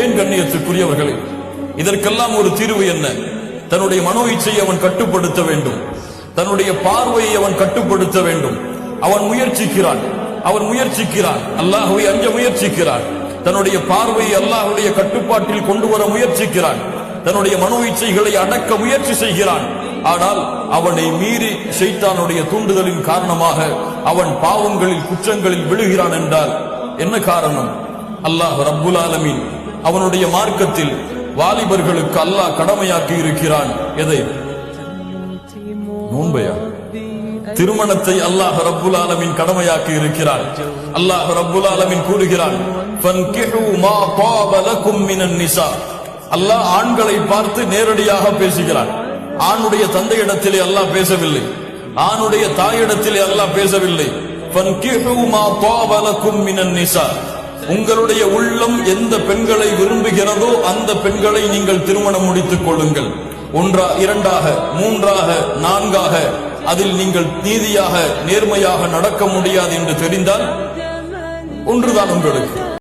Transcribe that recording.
ஏன் கண்ணியத்துக்குரியவர்களே, இதற்கெல்லாம் ஒரு தீர்வு என்ன? தன்னுடைய மனோ இச்சையை அவன் கட்டுப்படுத்த வேண்டும், தன்னுடைய பார்வையை அவன் கட்டுப்படுத்த வேண்டும். அவன் முயற்சிக்கிறான், அல்லாஹ்வை அஞ்ச முயற்சிக்கிறான், தன்னுடைய பார்வையை அல்லாஹ்வுடைய கட்டுப்பாட்டில் கொண்டு வர முயற்சிக்கிறான், தன்னுடைய மனோ இச்சைகளை அடக்க முயற்சி செய்கிறான். ஆனால் அவனை மீறி ஷைத்தானுடைய தூண்டுதலின் காரணமாக அவன் பாவங்களில் குற்றங்களில் விழுகிறான் என்றால் என்ன காரணம்? அல்லாஹ் ரப்புல் ஆலமீன் அவனுடைய மார்க்கத்தில் வாலிபர்களுக்கு அல்லாஹ் கடமையாக்கி இருக்கிறான். எதை? நோன்பையா? திருமணத்தை அல்லாஹ் ரப்புல் ஆலமீன் கடமையாக்கி இருக்கிறான். அல்லாஹ் ரப்புல் ஆலமீன் கூறுகிறான், ஃபன்கிஹு மா தாப லகும் மினன் நிசா. அல்லாஹ் ஆண்களை பார்த்து நேரடியாக பேசுகிறான். ஆணுடைய தந்தையிடத்திலே அல்லாஹ் பேசவில்லை, ஆணுடைய தாயிடத்திலே அல்லாஹ் பேசவில்லை. ஃபன்கிஹு மா தாப லகும் மினன் நிசா. உங்களுடைய உள்ளம் எந்த பெண்களை விரும்புகிறதோ அந்த பெண்களை நீங்கள் திருமணம் முடித்துக் கொள்ளுங்கள். ஒன்றா, இரண்டாக, மூன்றாக, நான்காக, அதில் நீங்கள் நீதியாக நேர்மையாக நடக்க முடியாது என்று தெரிந்தால் ஒன்றுதான் உங்களுக்கு.